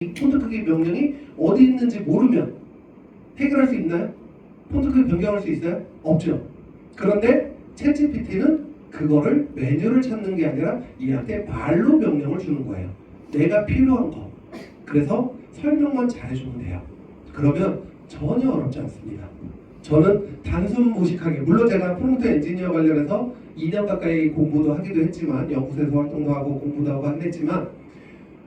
폰트 크기 명령이 어디 있는지 모르면 해결할 수 있나요? 폰트 크기 변경할 수 있어요? 없죠. 그런데 챗GPT는 그거를 메뉴를 찾는 게 아니라 얘한테 말로 명령을 주는 거예요. 내가 필요한 거. 그래서 설명만 잘해주면 돼요. 그러면 전혀 어렵지 않습니다. 저는 단순 무식하게, 물론 제가 프롬프트 엔지니어 관련해서 2년 가까이 공부도 하기도 했지만, 연구소에서 활동도 하고 공부도 하고 하긴 했지만,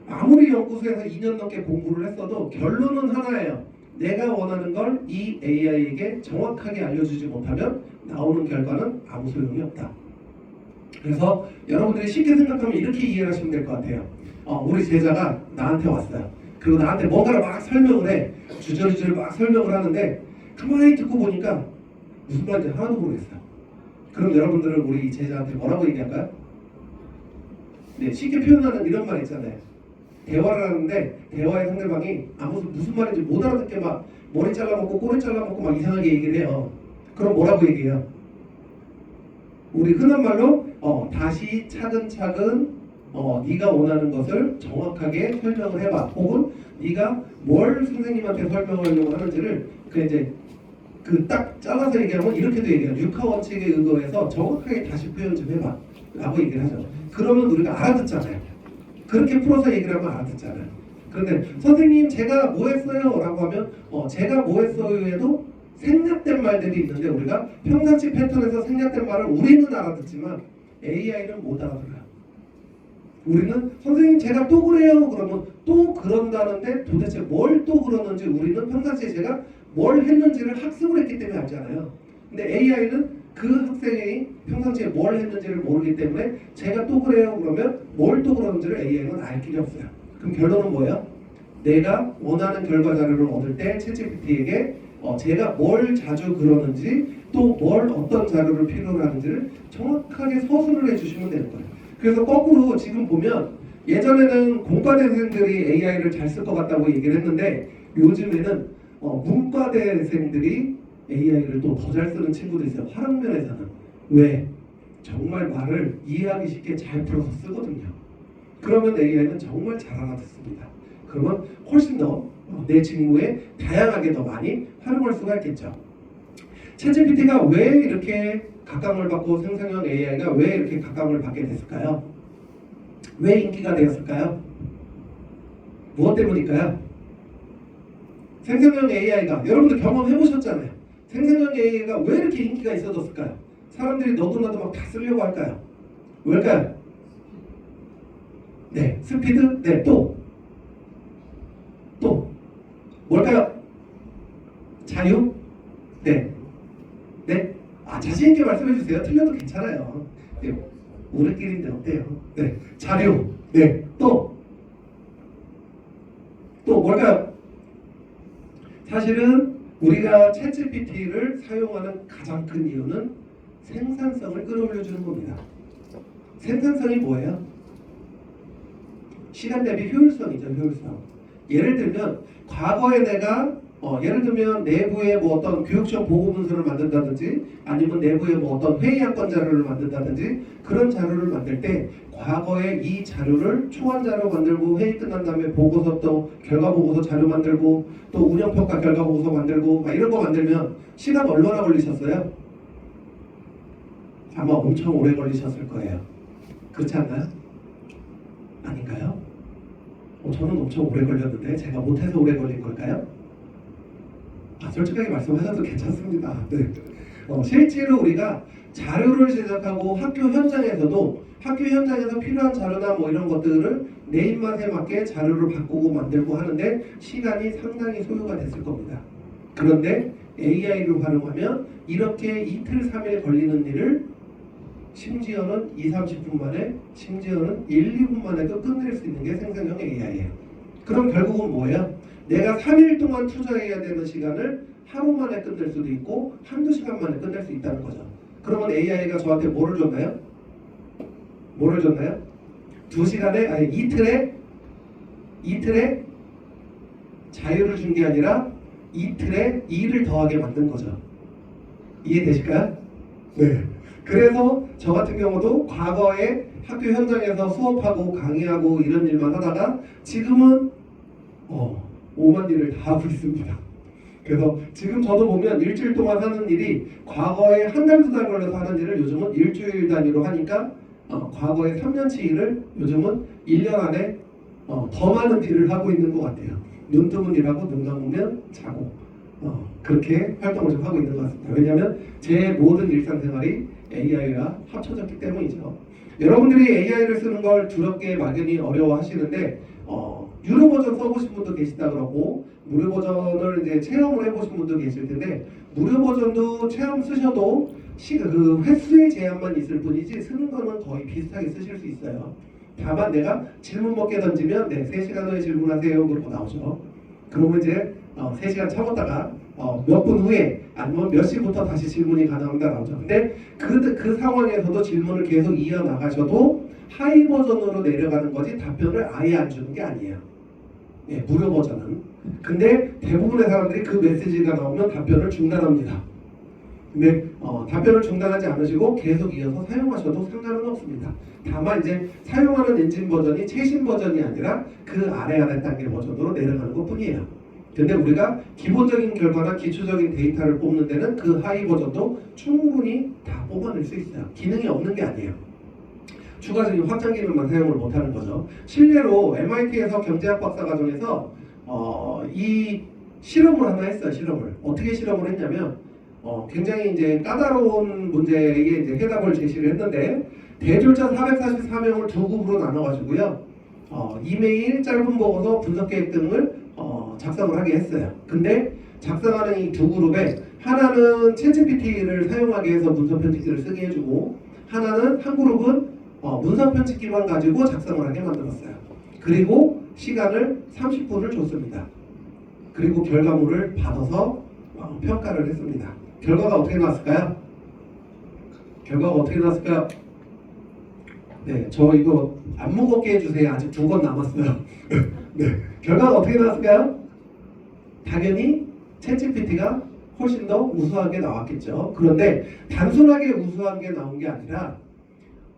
아무리 연구소에서 2년 넘게 공부를 했어도 결론은 하나예요. 내가 원하는 걸 이 AI에게 정확하게 알려주지 못하면 나오는 결과는 아무 소용이 없다. 그래서 여러분들이 쉽게 생각하면 이렇게 이해를 하시면 될 것 같아요. 우리 제자가 나한테 왔어요. 그리고 나한테 뭔가를 막 설명을 해. 주저리주저리 막 설명을 하는데 가만히 듣고 보니까 무슨 말인지 하나도 모르겠어요. 그럼 여러분들은 우리 제자한테 뭐라고 얘기할까요? 네, 쉽게 표현하는 이런 말 있잖아요. 대화를 하는데 대화의 상대방이 무슨 말인지 못 알아듣게 막 머리 잘라먹고 꼬리 잘라먹고 막 이상하게 얘기를 해요. 그럼 뭐라고 얘기해요? 우리 흔한 말로 다시 차근차근 네가 원하는 것을 정확하게 설명을 해봐. 혹은 네가 뭘 선생님한테 설명하려고 하는지를 그 딱 잘라서 얘기하면 이렇게도 얘기해요. 육하 원칙에 의거해서 정확하게 다시 표현 좀 해봐 라고 얘기를 하죠. 그러면 우리가 알아듣잖아요. 그렇게 풀어서 얘기를 하면 알아듣잖아요. 그런데 선생님 제가 뭐 했어요? 라고 하면 제가 뭐 했어요에도 생략된 말들이 있는데 우리가 평상시 패턴에서 생략된 말을 우리는 알아듣지만 AI는 못 알아들어요. 우리는 선생님 제가 또 그래요 그러면 또 그런다는데 도대체 뭘 또 그러는지 우리는 평상시에 제가 뭘 했는지를 학습을 했기 때문에 알잖아요. 근데 AI는 그 학생이 평상시에 뭘 했는지를 모르기 때문에 제가 또 그래요 그러면 뭘 또 그러는지를 AI는 알 길이 없어요. 그럼 결론은 뭐예요? 내가 원하는 결과 자료를 얻을 때 챗GPT에게 제가 뭘 자주 그러는지 또 뭘 어떤 자료를 필요로 하는지를 정확하게 서술을 해주시면 되는 거예요. 그래서 거꾸로 지금 보면 예전에는 공과대생들이 AI를 잘 쓸 것 같다고 얘기를 했는데 요즘에는 문과대생들이 AI를 또 더 잘 쓰는 친구들이 있어요. 활용면에서는. 왜? 정말 말을 이해하기 쉽게 잘 풀어서 쓰거든요. 그러면 AI는 정말 잘 알아듣습니다. 그러면 훨씬 더 내 직무에 다양하게 더 많이 활용할 수가 있겠죠. 챗GPT가 왜 이렇게 각광을 받고 생성형 AI가 왜 이렇게 각광을 받게 됐을까요? 왜 인기가 되었을까요? 무엇 때문일까요? 생성형 AI가 여러분들 경험해 보셨잖아요. 생성형 AI가 왜 이렇게 인기가 있어졌을까요? 사람들이 너도나도 막 다 쓰려고 할까요? 왜일까요? 네, 스피드? 네, 또 뭘까요? 자유? 네. 네? 자신 있게 말씀해 주세요. 틀려도 괜찮아요. 네. 우리끼리인데 어때요? 네. 자료. 네. 또 뭘까요? 사실은 우리가 챗GPT를 사용하는 가장 큰 이유는 생산성을 끌어올려주는 겁니다. 생산성이 뭐예요? 시간 대비 효율성이죠. 효율성. 예를 들면 과거에 내가 예를 들면 내부에 뭐 어떤 교육청 보고 문서를 만든다든지 아니면 내부에 뭐 어떤 회의안건 자료를 만든다든지 그런 자료를 만들 때 과거에 이 자료를 초안 자료 만들고 회의 끝난 다음에 보고서 또 결과 보고서 자료 만들고 또 운영평가 결과 보고서 만들고 막 이런 거 만들면 시간 얼마나 걸리셨어요? 아마 엄청 오래 걸리셨을 거예요. 그렇지 않나요? 아닌가요? 저는 엄청 오래 걸렸는데 제가 못해서 오래 걸린 걸까요? 솔직하게 말씀하셔도 괜찮습니다. 네. 실제로 우리가 자료를 제작하고 학교 현장에서도 학교 현장에서 필요한 자료나 뭐 이런 것들을 내 입맛에 맞게 자료를 바꾸고 만들고 하는데 시간이 상당히 소요가 됐을 겁니다. 그런데 AI를 활용하면 이렇게 이틀 3일 걸리는 일을 심지어는 20-30분 만에 심지어는 1-2분 만에도 끝낼 수 있는 게 생성형 AI예요. 그럼 결국은 뭐예요? 내가 3일 동안 투자해야 되는 시간을 하루 만에 끝낼 수도 있고 한두 시간 만에 끝낼 수 있다는 거죠. 그러면 AI가 저한테 뭐를 줬나요? 뭐를 줬나요? 2시간에 아니 이틀에 자유를 준 게 아니라 이틀에 일을 더하게 만든 거죠. 이해되실까요? 네. 그래서 저 같은 경우도 과거에 학교 현장에서 수업하고 강의하고 이런 일만 하다가 지금은 오만 일을 다 하고 있습니다. 그래서 지금 저도 보면 일주일 동안 하는 일이 과거에 한 달, 두 달 걸려서 하는 일을 요즘은 일주일 단위로 하니까 과거에 3년치 일을 요즘은 1년 안에 더 많은 일을 하고 있는 것 같아요. 눈 뜨면 일하고 눈 감으면 자고 그렇게 활동을 좀 하고 있는 것 같습니다. 왜냐하면 제 모든 일상생활이 AI와 합쳐졌기 때문이죠. 여러분들이 AI를 쓰는 걸 두렵게 막연히 어려워하시는데 유료 버전 써보신 분도 계시다 그러고 무료 버전을 이제 체험을 해보신 분도 계실 텐데 무료 버전도 체험 쓰셔도 그 횟수의 제한만 있을 뿐이지 쓰는 거는 거의 비슷하게 쓰실 수 있어요. 다만 내가 질문 몇 개 던지면 네 3시간 후에 질문하세요 그러고 나오죠. 그러면 이제 3시간 참았다가 몇 분 후에 아니면 몇 시부터 다시 질문이 가능합니다 나오죠. 근데 그 상황에서도 질문을 계속 이어나가셔도 하이 버전으로 내려가는 거지 답변을 아예 안 주는 게 아니에요. 예, 무료 버전은. 근데 대부분의 사람들이 그 메시지가 나오면 답변을 중단합니다. 근데 답변을 중단하지 않으시고 계속 이어서 사용하셔도 상관은 없습니다. 다만 이제 사용하는 엔진 버전이 최신 버전이 아니라 그 아래 단계 버전으로 내려가는 것 뿐이에요. 근데 우리가 기본적인 결과나 기초적인 데이터를 뽑는 데는 그 하이 버전도 충분히 다 뽑아낼 수 있어요. 기능이 없는 게 아니에요. 추가적인 확장 기능만 사용을 못하는 거죠. 실례로 MIT에서 경제학 박사과정에서 이 실험을 하나 했어요. 실험을 어떻게 실험을 했냐면 굉장히 이제 까다로운 문제에 이제 해답을 제시를 했는데 대졸자 444명을 두 그룹으로 나눠가지고요. 이메일, 짧은 보고서, 분석 계획 등을 작성을 하게 했어요. 근데 작성하는 이 두 그룹에 하나는 챗GPT를 사용하게 해서 문서 편집기를 쓰게 해주고 한 그룹은 문서 편집기만 가지고 작성을 하게 만들었어요. 그리고 시간을 30분을 줬습니다. 그리고 결과물을 받아서 평가를 했습니다. 결과가 어떻게 나왔을까요? 네, 저 이거 안 무겁게 해주세요. 아직 2권 남았어요. 네, 결과가 어떻게 나왔을까요? 당연히 챗GPT가 훨씬 더 우수하게 나왔겠죠. 그런데 단순하게 우수한 게 나온 게 아니라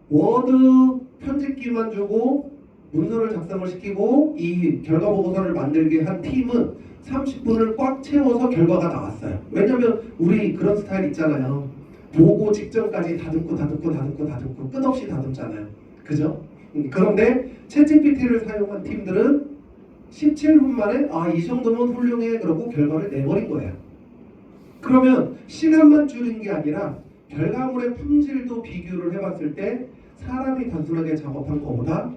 워드 편집기만 주고 문서를 작성을 시키고 이 결과 보고서를 만들게 한 팀은 30분을 꽉 채워서 결과가 나왔어요. 왜냐면 우리 그런 스타일 있잖아요. 보고 직전까지 다듬고 끝없이 다듬잖아요. 그죠? 그런데 챗GPT를 사용한 팀들은 17분 만에 이 정도면 훌륭해 그러고 결과를 내버린 거예요. 그러면 시간만 줄인 게 아니라 결과물의 품질도 비교를 해봤을 때 사람이 단순하게 작업한 것보다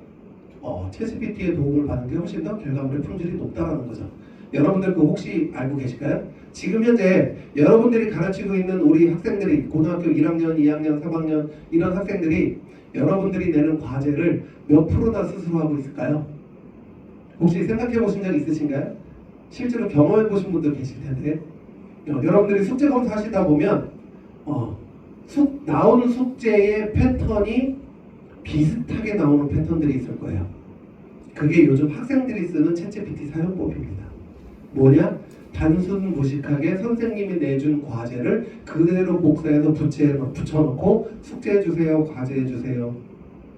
챗GPT의 도움을 받는 게 훨씬 더 결과물의 품질이 높다는 거죠. 여러분들 그거 혹시 알고 계실까요? 지금 현재 여러분들이 가르치고 있는 우리 학생들이 고등학교 1학년, 2학년, 3학년 이런 학생들이 여러분들이 내는 과제를 몇 프로나 스스로 하고 있을까요? 혹시 생각해 보신 적 있으신가요? 실제로 경험해 보신 분도 계실 텐데 여러분들이 숙제 검사하시다 보면 나오는 숙제의 패턴이 비슷하게 나오는 패턴들이 있을 거예요. 그게 요즘 학생들이 쓰는 챗GPT 사용법입니다. 뭐냐? 단순 무식하게 선생님이 내준 과제를 그대로 복사해서 붙여놓고 숙제해주세요, 과제해주세요.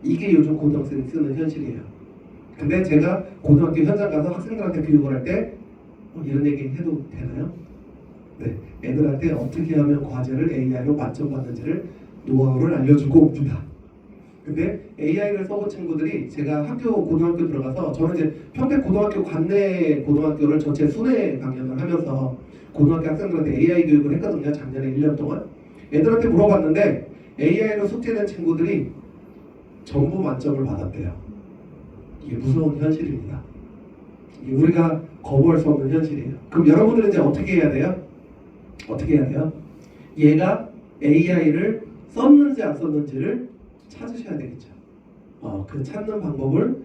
이게 요즘 고등학생이 쓰는 현실이에요. 근데 제가 고등학교 현장 가서 학생들한테 교육을 할 때 이런 얘기 해도 되나요? 네, 애들한테 어떻게 하면 과제를 AI로 만점 받는지를 노하우를 알려주고 옵니다. 근데 AI를 써본 친구들이 제가 고등학교 들어가서 저는 이제 평택 고등학교 관내 고등학교를 전체 순회 강연을 하면서 고등학교 학생들한테 AI 교육을 했거든요. 작년에 1년 동안. 애들한테 물어봤는데 AI로 숙제낸 친구들이 전부 만점을 받았대요. 이게 무서운 현실입니다. 이게 우리가 거부할 수 없는 현실이에요. 그럼 여러분들은 이제 어떻게 해야 돼요? 얘가 AI를 썼는지 안 썼는지를 찾으셔야 되겠죠. 그 찾는 방법을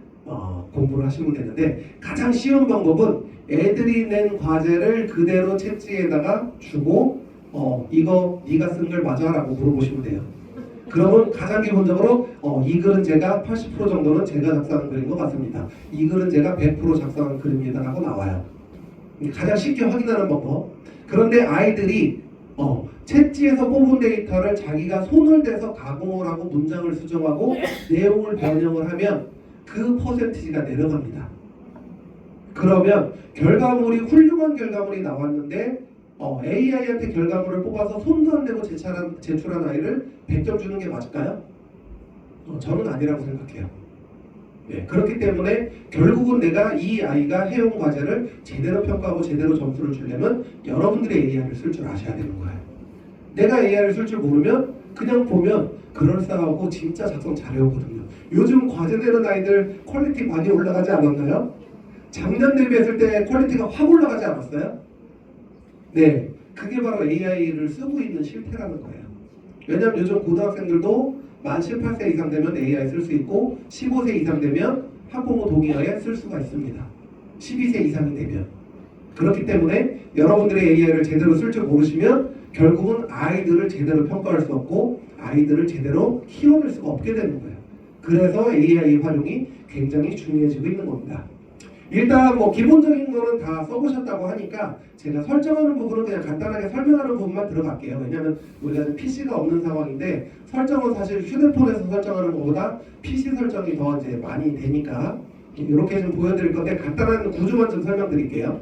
공부를 하시면 되는데 가장 쉬운 방법은 애들이 낸 과제를 그대로 챗지에다가 주고 이거 네가 쓴 걸 맞아? 라고 물어보시면 돼요. 그러면 가장 기본적으로 이 글은 제가 80% 정도는 제가 작성한 글인 것 같습니다. 이 글은 제가 100% 작성한 글입니다 라고 나와요. 가장 쉽게 확인하는 방법. 그런데 아이들이 챗지에서 뽑은 데이터를 자기가 손을 대서 가공을 하고 문장을 수정하고 내용을 변형을 하면 그 퍼센티지가 내려갑니다. 그러면 결과물이 훌륭한 결과물이 나왔는데 AI한테 결과물을 뽑아서 손도 안 대고 제출한 아이를 100점 주는 게 맞을까요? 저는 아니라고 생각해요. 네, 그렇기 때문에 결국은 내가 이 아이가 해온 과제를 제대로 평가하고 제대로 점수를 주려면 여러분들이 AI를 쓸 줄 아셔야 되는 거예요. 내가 AI를 쓸 줄 모르면 그냥 보면 그럴싸하고 진짜 작성 잘해오거든요. 요즘 과제 내는 아이들 퀄리티 많이 올라가지 않았나요? 작년 대비했을 때 퀄리티가 확 올라가지 않았어요? 네, 그게 바로 AI를 쓰고 있는 실태라는 거예요. 왜냐하면 요즘 고등학생들도 만 18세 이상 되면 AI 쓸 수 있고 15세 이상 되면 학부모 동의하에 쓸 수가 있습니다. 12세 이상이 되면. 그렇기 때문에 여러분들의 AI를 제대로 쓸 줄 모르시면 결국은 아이들을 제대로 평가할 수 없고 아이들을 제대로 키워낼 수가 없게 되는 거예요. 그래서 AI 활용이 굉장히 중요해지고 있는 겁니다. 일단 뭐 기본적인 거는 다 써보셨다고 하니까 제가 설정하는 부분은 그냥 간단하게 설명하는 부분만 들어갈게요. 왜냐하면 우리가 PC가 없는 상황인데 설정은 사실 휴대폰에서 설정하는 것보다 PC 설정이 더 이제 많이 되니까 이렇게 좀 보여드릴 건데 간단한 구조만 좀 설명드릴게요.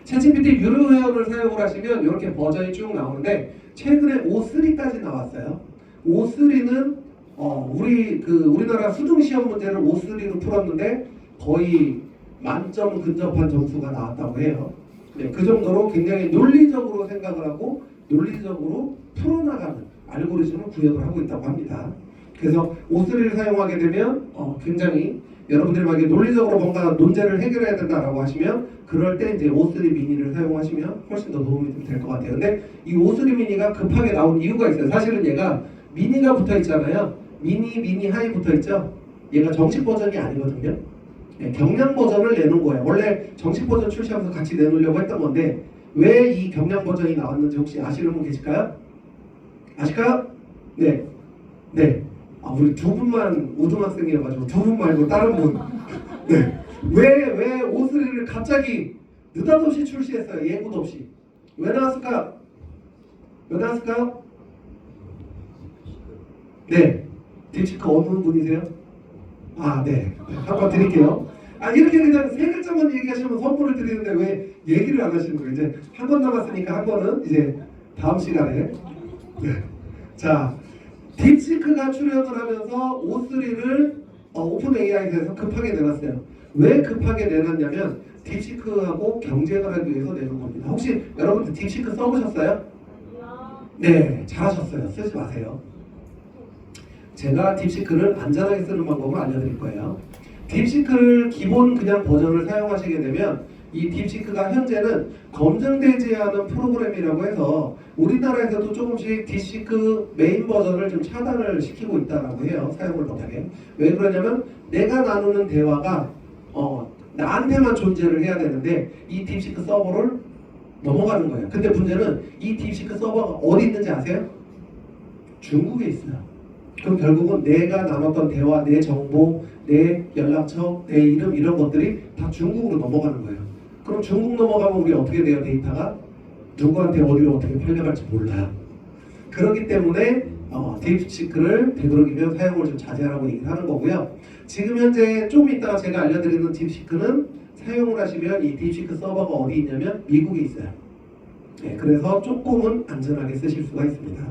챗GPT 유료 회원을 사용을 하시면 이렇게 버전이 쭉 나오는데 최근에 O3까지 나왔어요. O3는 우리나라 수능 시험 문제를 O3로 풀었는데 거의 만점 근접한 점수가 나왔다고 해요. 네, 그 정도로 굉장히 논리적으로 생각을 하고 논리적으로 풀어나가는 알고리즘을 구현을 하고 있다고 합니다. 그래서 O3를 사용하게 되면 굉장히 여러분들이 만약에 논리적으로 뭔가 논제를 해결해야 된다라고 하시면 그럴 때 이제 O3 미니를 사용하시면 훨씬 더 도움이 될 것 같아요. 근데 이 O3 미니가 급하게 나온 이유가 있어요. 사실은 얘가 미니가 붙어 있잖아요. 미니 하이 붙어 있죠. 얘가 정식 버전이 아니거든요. 네, 경량 버전을 내놓은 거예요. 원래 정식 버전 출시하면서 같이 내놓으려고 했던 건데 왜 이 경량 버전이 나왔는지 혹시 아시는 분 계실까요? 아실까요? 네. 네. 우리 두 분만 우등학생이어가지고 두 분 말고 다른 분. 네. 왜 O3를 갑자기 느닷없이 출시했어요? 예고도 없이. 왜 나왔을까? 왜 나왔을까요? 네. 딥시크 어느 분이세요? 네. 한번 드릴게요. 이렇게 그냥 세 글자만 얘기하시면 선물을 드리는데 왜 얘기를 안 하시는 거예요? 이제 한 번 남았으니까 한 번은 이제 다음 시간에. 네. 자, 딥시크가 출연을 하면서 O3를 오픈 AI에서 급하게 내놨어요. 왜 급하게 내놨냐면 딥시크하고 경쟁을 하기 위해서 내놓은 겁니다. 혹시 여러분들 딥시크 써보셨어요? 네, 잘하셨어요. 쓰지 마세요. 제가 딥시크를 안전하게 쓰는 방법을 알려드릴 거예요. 딥시크를 기본 그냥 버전을 사용하시게 되면 이 딥시크가 현재는 검증되지 않은 프로그램이라고 해서 우리나라에서도 조금씩 딥시크 메인 버전을 좀 차단을 시키고 있다고 해요. 사용을 못하게. 왜 그러냐면 내가 나누는 대화가 나한테만 존재를 해야 되는데 이 딥시크 서버를 넘어가는 거예요. 근데 문제는 이 딥시크 서버가 어디 있는지 아세요? 중국에 있어요. 그럼 결국은 내가 나눴던 대화, 내 정보, 내 연락처, 내 이름 이런 것들이 다 중국으로 넘어가는 거예요. 그럼 중국 넘어가면 우리 어떻게 돼요? 데이터가 누구한테 어디로 어떻게 팔려갈지 몰라요. 그렇기 때문에 딥시크를 되도록이면 사용을 좀 자제하라고 얘기를 하는 거고요. 지금 현재 좀 이따가 제가 알려드리는 딥시크는 사용을 하시면 이 딥시크 서버가 어디 있냐면 미국에 있어요. 네, 그래서 조금은 안전하게 쓰실 수가 있습니다.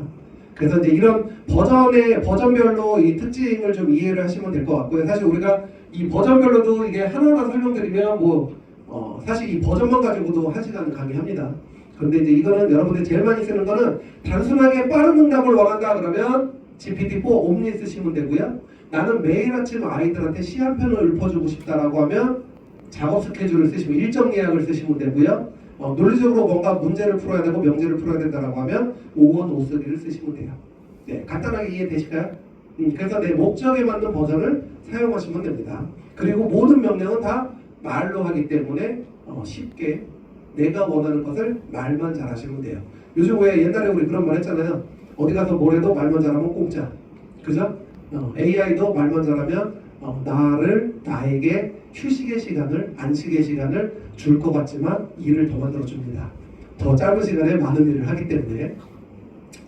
그래서 이제 이런 버전별로 이 특징을 좀 이해를 하시면 될 것 같고요. 사실 우리가 이 버전별로도 이게 하나하나 설명드리면 사실 이 버전만 가지고도 1시간 강의합니다. 그런데 이제 이거는 여러분들이 제일 많이 쓰는 거는 단순하게 빠른 응답을 원한다 그러면 GPT-4 옴니 쓰시면 되고요. 나는 매일 아침 아이들한테 시 한 편을 읊어주고 싶다라고 하면 작업 스케줄을 쓰시면 일정 예약을 쓰시면 되고요. 논리적으로 뭔가 문제를 풀어야 되고 명제를 풀어야 된다라고 하면 O1, O3를 쓰시면 돼요. 네, 간단하게 이해되실까요? 그래서 내 목적에 맞는 버전을 사용하시면 됩니다. 그리고 모든 명령은 다 말로 하기 때문에 쉽게 내가 원하는 것을 말만 잘하시면 돼요. 요즘 왜 옛날에 우리 그런 말 했잖아요. 어디 가서 뭘 해도 말만 잘하면 공짜. 그죠? AI도 말만 잘하면 나에게 휴식의 시간을, 안식의 시간을 줄 것 같지만 일을 더 만들어 줍니다. 더 짧은 시간에 많은 일을 하기 때문에.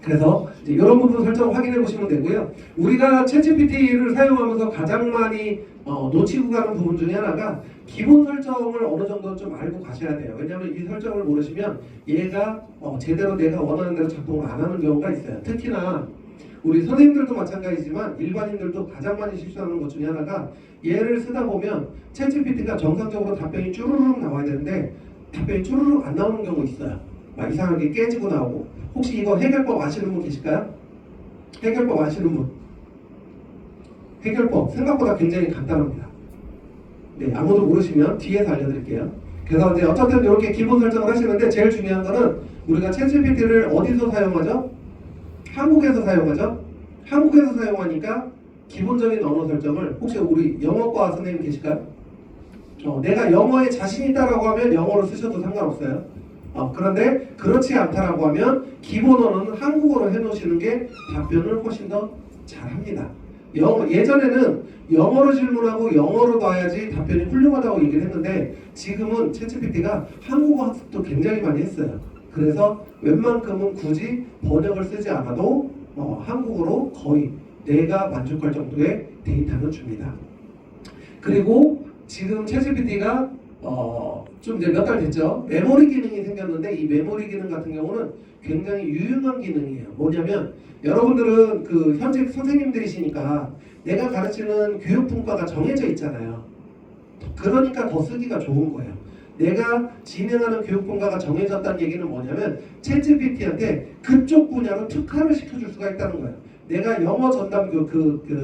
그래서 이제 이런 부분 설정 확인해 보시면 되고요. 우리가 챗GPT를 사용하면서 가장 많이 놓치고 가는 부분 중에 하나가 기본 설정을 어느 정도 좀 알고 가셔야 돼요. 왜냐하면 이 설정을 모르시면 얘가 제대로 내가 원하는 대로 작동을 안 하는 경우가 있어요. 특히나 우리 선생님들도 마찬가지지만 일반인들도 가장 많이 실수하는 것 중에 하나가 얘를 쓰다 보면 챗GPT가 정상적으로 답변이 쭈루룩 나와야 되는데 답변이 쭈루룩 안 나오는 경우 있어요. 막 이상하게 깨지고 나오고. 혹시 이거 해결법 아시는 분 계실까요? 해결법 아시는 분? 해결법 생각보다 굉장히 간단합니다. 네, 아무도 모르시면 뒤에서 알려드릴게요. 그래서 이제 어쨌든 이렇게 기본 설정을 하시는데 제일 중요한 거는 우리가 챗GPT를 어디서 사용하죠? 한국에서 사용하죠? 한국에서 사용하니까 기본적인 언어 설정을 혹시 우리 영어과 선생님 계실까요? 내가 영어에 자신 있다라고 하면 영어로 쓰셔도 상관없어요. 그런데 그렇지 않다라고 하면 기본 언어는 한국어로 해놓으시는 게 답변을 훨씬 더 잘합니다. 예전에는 영어로 질문하고 영어로 놔야지 답변이 훌륭하다고 얘기를 했는데 지금은 챗GPT가 한국어 학습도 굉장히 많이 했어요. 그래서 웬만큼은 굳이 번역을 쓰지 않아도 한국어로 거의 내가 만족할 정도의 데이터는 줍니다. 그리고 지금 챗GPT가 좀 이제 몇 달 됐죠. 메모리 기능이 생겼는데 이 메모리 기능 같은 경우는 굉장히 유용한 기능이에요. 뭐냐면 여러분들은 그 현직 선생님들이시니까 내가 가르치는 교육 분과가 정해져 있잖아요. 그러니까 더 쓰기가 좋은 거예요. 내가 진행하는 교육 분과가 정해졌다는 얘기는 뭐냐면 챗GPT한테 그쪽 분야로 특화를 시켜줄 수가 있다는 거예요. 내가 영어 전담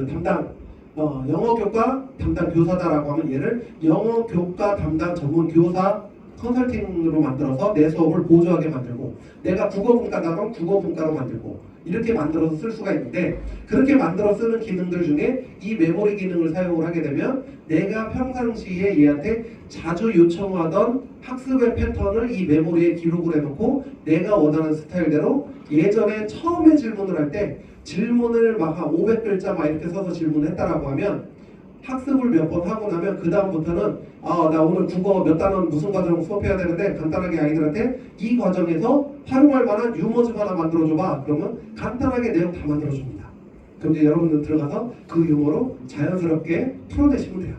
담당 영어 교과 담당 교사다라고 하면 얘를 영어 교과 담당 전문 교사 컨설팅으로 만들어서 내 수업을 보조하게 만들고 내가 국어 분과다면 국어 분과로 만들고 이렇게 만들어서 쓸 수가 있는데 그렇게 만들어 쓰는 기능들 중에 이 메모리 기능을 사용을 하게 되면 내가 평상시에 얘한테 자주 요청하던 학습의 패턴을 이 메모리에 기록을 해놓고 내가 원하는 스타일대로 예전에 처음에 질문을 할 때 질문을 막 한 500글자 막 이렇게 써서 질문했다라고 하면 학습을 몇 번 하고 나면 그 다음부터는 나 오늘 국어 몇 단원 무슨 과정 수업해야 되는데 간단하게 아이들한테 이 과정에서 활용할 만한 유머 좀 하나 만들어줘봐. 그러면 간단하게 내용 다 만들어줍니다. 그럼 이제 여러분들 들어가서 그 유머로 자연스럽게 풀어내시면 돼요.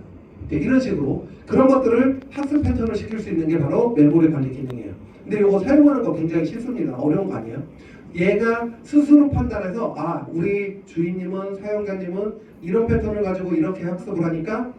네, 이런 식으로 그런 것들을 학습 패턴을 시킬 수 있는 게 바로 메모리 관리 기능이에요. 근데 이거 사용하는 거 굉장히 쉽습니다. 어려운 거 아니에요. 얘가 스스로 판단해서 우리 주인님은 사용자님은 이런 패턴을 가지고 이렇게 학습을 하니까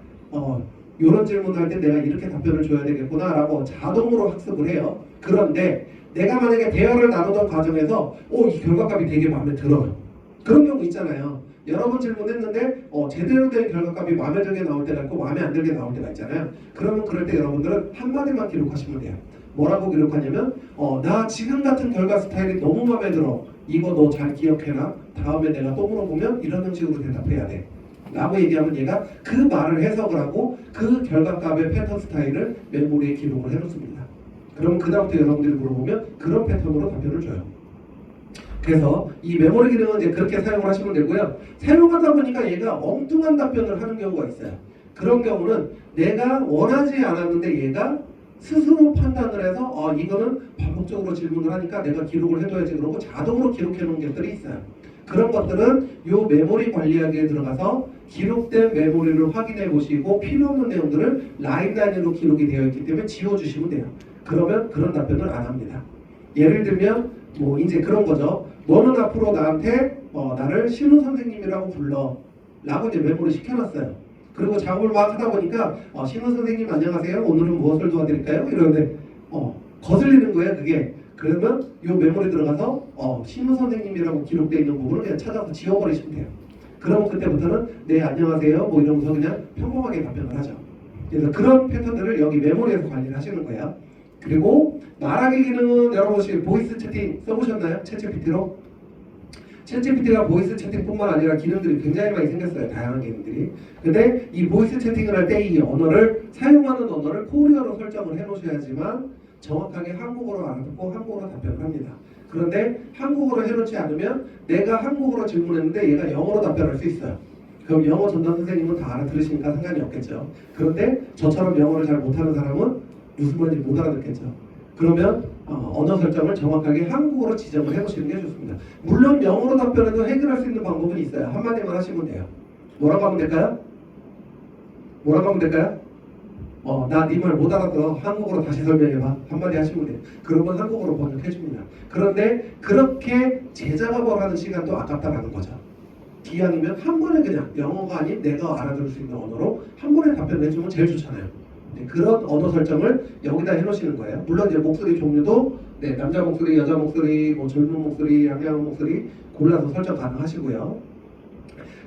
이런 질문을 할 때 내가 이렇게 답변을 줘야 되겠구나 라고 자동으로 학습을 해요. 그런데 내가 만약에 대화를 나누던 과정에서 이 결과값이 되게 마음에 들어요. 그런 경우 있잖아요. 여러 번 질문했는데 제대로 된 결과값이 마음에 들게 나올 때가 있고 마음에 안 들게 나올 때가 있잖아요. 그러면 그럴 때 여러분들은 한마디만 기록하시면 돼요. 뭐라고 기록하냐면 나 지금 같은 결과 스타일이 너무 마음에 들어. 이거 너 잘 기억해라. 다음에 내가 또 물어보면 이런 형식으로 대답해야 돼. 라고 얘기하면 얘가 그 말을 해석을 하고 그 결과값의 패턴 스타일을 메모리에 기록을 해놓습니다. 그러면 그 다음부터 여러분들이 물어보면 그런 패턴으로 답변을 줘요. 그래서 이 메모리 기능은 이제 그렇게 사용을 하시면 되고요. 사용하다 보니까 얘가 엉뚱한 답변을 하는 경우가 있어요. 그런 경우는 내가 원하지 않았는데 얘가 스스로 판단을 해서 이거는 반복적으로 질문을 하니까 내가 기록을 해둬야지 그러고 자동으로 기록해 놓은 것들이 있어요. 그런 것들은 이 메모리 관리하기에 들어가서 기록된 메모리를 확인해 보시고 필요 없는 내용들을 라인 단위로 기록이 되어 있기 때문에 지워주시면 돼요. 그러면 그런 답변을 안 합니다. 예를 들면 이제 그런 거죠. 너는 앞으로 나한테 나를 신우 선생님이라고 불러 라고 이제 메모를 시켜놨어요. 그리고 작업을 막 하다 보니까 신우 선생님 안녕하세요. 오늘은 무엇을 도와드릴까요? 이러는데 거슬리는 거예요 그게. 그러면 이 메모리 들어가서 신우 선생님이라고 기록되어 있는 부분을 그냥 찾아서 지워버리시면 돼요. 그러면 그때부터는 네 안녕하세요 이러면서 그냥 평범하게 답변을 하죠. 그래서 그런 패턴들을 여기 메모리에서 관리를 하시는 거예요. 그리고 말하기 기능은 여러분 혹시 보이스 채팅 써보셨나요? 챗GPT로? 챗GPT가 보이스 채팅뿐만 아니라 기능들이 굉장히 많이 생겼어요. 다양한 기능들이. 근데 이 보이스 채팅을 할 때 이 언어를 사용하는 언어를 코리아로 설정을 해놓으셔야지만 정확하게 한국어로 알아듣고 한국어로 답변을 합니다. 그런데 한국어로 해놓지 않으면 내가 한국어로 질문했는데 얘가 영어로 답변할 수 있어요. 그럼 영어 전담 선생님은 다 알아들으시니까 상관이 없겠죠. 그런데 저처럼 영어를 잘 못하는 사람은 무슨 말인지 못 알아듣겠죠. 그러면 언어 설정을 정확하게 한국어로 지정을 해보시는 게 좋습니다. 물론 영어로 답변해도 해결할 수 있는 방법은 있어요. 한마디만 하시면 돼요. 뭐라고 하면 될까요? 뭐라고 하면 될까요? 나 네 말 못 알아들어. 한국어로 다시 설명해봐. 한마디 하시면 돼요. 그러면 한국어로 번역해줍니다. 그런데 그렇게 제작업을 하는 시간도 아깝다라는 거죠. 기왕이면 한 번에 그냥 영어가 아닌 내가 알아들을 수 있는 언어로 한 번에 답변을 해주면 제일 좋잖아요. 그런 언어 설정을 여기다 해놓으시는 거예요. 물론 이제 목소리 종류도 남자 목소리, 여자 목소리, 뭐 젊은 목소리, 양양한 목소리 골라서 설정 가능하시고요.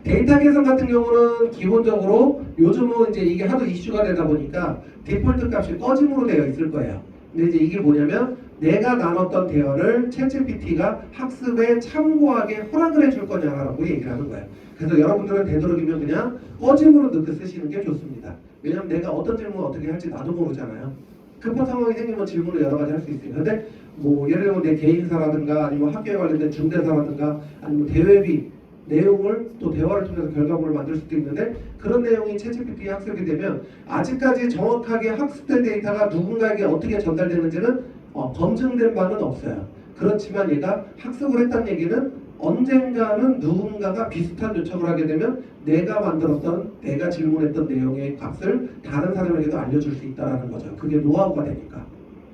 데이터 계산 같은 경우는 기본적으로 요즘은 이제 이게 하도 이슈가 되다 보니까 디폴트 값이 꺼짐으로 되어 있을 거예요. 근데 이제 이게 뭐냐면 내가 나눴던 대화를 챗GPT가 학습에 참고하게 허락을 해줄 거냐라고 얘기를 하는 거예요. 그래서 여러분들은 되도록이면 그냥 꺼짐으로 넣고 쓰시는 게 좋습니다. 왜냐면 내가 어떤 질문을 어떻게 할지 나도 모르잖아요. 급한 상황이 생기면 질문을 여러 가지 할 수 있어요. 근데 뭐 예를 들면 내 개인사라든가 아니면 학교에 관련된 중대사라든가 아니면 대외비 내용을 또 대화를 통해서 결과물을 만들 수도 있는데 그런 내용이 챗GPT 학습이 되면 아직까지 정확하게 학습된 데이터가 누군가에게 어떻게 전달되는지는 검증된 바는 없어요. 그렇지만 얘가 학습을 했다는 얘기는 언젠가는 누군가가 비슷한 요청을 하게 되면 내가 만들었던 내가 질문했던 내용의 값을 다른 사람에게도 알려줄 수 있다는 거죠. 그게 노하우가 되니까.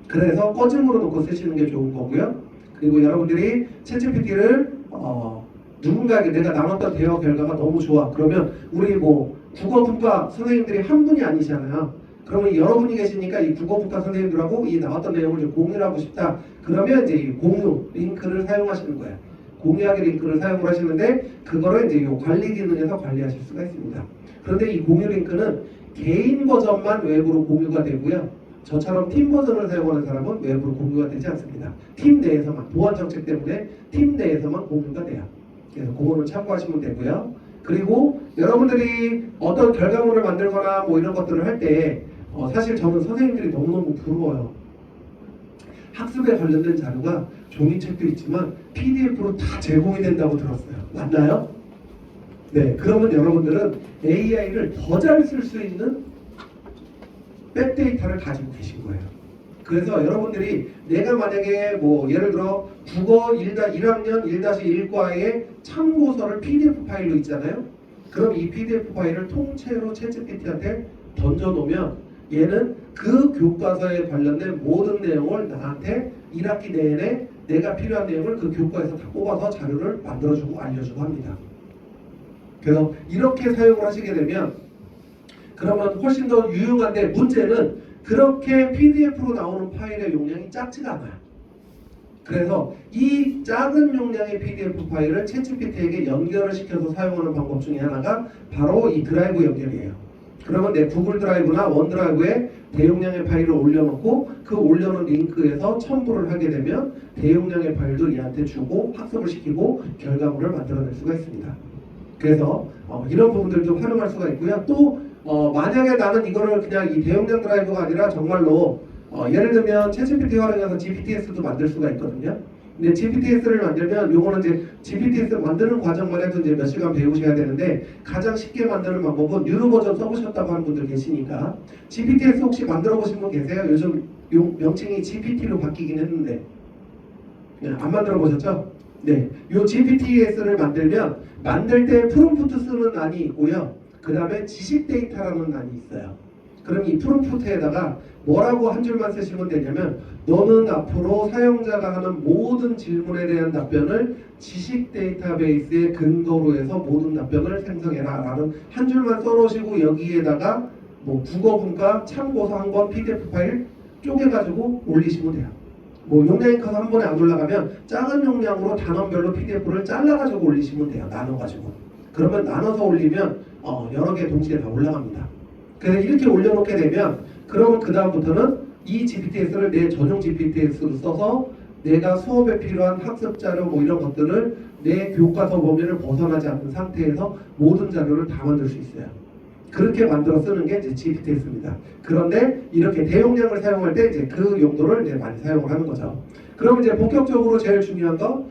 그래서 꺼짐으로 놓고 쓰시는 게 좋은 거고요. 그리고 여러분들이 챗GPT를 누군가에게 내가 나눴던 대화 결과가 너무 좋아. 그러면 우리 뭐 국어분과 선생님들이 한 분이 아니잖아요. 그러면 여러분이 계시니까 이 국어분과 선생님들하고 이 나왔던 내용을 좀 공유를 하고 싶다. 그러면 이제 이 공유 링크를 사용하시는 거예요. 공유하기 링크를 사용을 하시는데 그거를 이제 이 관리 기능에서 관리하실 수가 있습니다. 그런데 이 공유 링크는 개인 버전만 외부로 공유가 되고요. 저처럼 팀 버전을 사용하는 사람은 외부로 공유가 되지 않습니다. 팀 내에서만, 보안 정책 때문에 팀 내에서만 공유가 돼요. 그래서 그거는 참고하시면 되고요. 그리고 여러분들이 어떤 결과물을 만들거나 뭐 이런 것들을 할 때 사실 저는 선생님들이 너무너무 부러워요. 학습에 관련된 자료가 종이책도 있지만 PDF로 다 제공이 된다고 들었어요. 맞나요? 네, 그러면 여러분들은 AI를 더 잘 쓸 수 있는 백데이터를 가지고 계신 거예요. 그래서 여러분들이 내가 만약에 뭐 예를 들어 국어 1학년 1-1과의 참고서를 PDF 파일로 있잖아요. 그럼 이 PDF 파일을 통째로 챗GPT한테 던져놓으면 얘는 그 교과서에 관련된 모든 내용을 나한테 1학기 내내 내가 필요한 내용을 그 교과에서 다 뽑아서 자료를 만들어주고 알려주고 합니다. 그래서 이렇게 사용을 하시게 되면 그러면 훨씬 더 유용한데 문제는 그렇게 PDF로 나오는 파일의 용량이 작지가 않아요. 그래서 이 작은 용량의 PDF 파일을 챗GPT에게 연결을 시켜서 사용하는 방법 중에 하나가 바로 이 드라이브 연결이에요. 그러면 내 구글 드라이브나 원드라이브에 대용량의 파일을 올려놓고 그 올려놓은 링크에서 첨부를 하게 되면 대용량의 파일도 얘한테 주고 학습을 시키고 결과물을 만들어낼 수가 있습니다. 그래서 이런 부분들도 활용할 수가 있고요. 또 만약에 나는 이거를 그냥 이 대용량 드라이브가 아니라 정말로 예를 들면 챗GPT 활용해서 GPTS도 만들 수가 있거든요. 근데 GPTS를 만들면 요거는 이제 GPTS 만드는 과정만 해도 이제 몇 시간 배우셔야 되는데 가장 쉽게 만드는 방법은 유료 버전 써보셨다고 하는 분들 계시니까 GPTS 혹시 만들어 보신 분 계세요? 요즘 명칭이 GPT로 바뀌긴 했는데 안 만들어 보셨죠? 네, 요 GPTS를 만들면 만들 때 프롬프트 쓰는 란이 있고요. 그 다음에 지식 데이터라는 란이 있어요. 그럼 이 프롬프트에다가 뭐라고 한 줄만 쓰시면 되냐면 너는 앞으로 사용자가 하는 모든 질문에 대한 답변을 지식 데이터베이스의 근거로 해서 모든 답변을 생성해라 라는 한 줄만 써놓으시고 여기에다가 뭐 국어분과 참고서 한 권 PDF 파일 쪼개가지고 올리시면 돼요. 뭐 용량이 커서 한 번에 안 올라가면 작은 용량으로 단원별로 PDF를 잘라가지고 올리시면 돼요. 나눠가지고. 그러면 나눠서 올리면 여러 개 동시에 다 올라갑니다. 그래서 이렇게 올려놓게 되면 그러면 그 다음부터는 이 GPTS를 내 전용 GPTS로 써서 내가 수업에 필요한 학습 자료 뭐 이런 것들을 내 교과서 범위를 벗어나지 않는 상태에서 모든 자료를 다 만들 수 있어요. 그렇게 만들어 쓰는 게 이제 GPTS입니다. 그런데 이렇게 대용량을 사용할 때 이제 그 용도를 이제 많이 사용을 하는 거죠. 그럼 이제 본격적으로 제일 중요한 거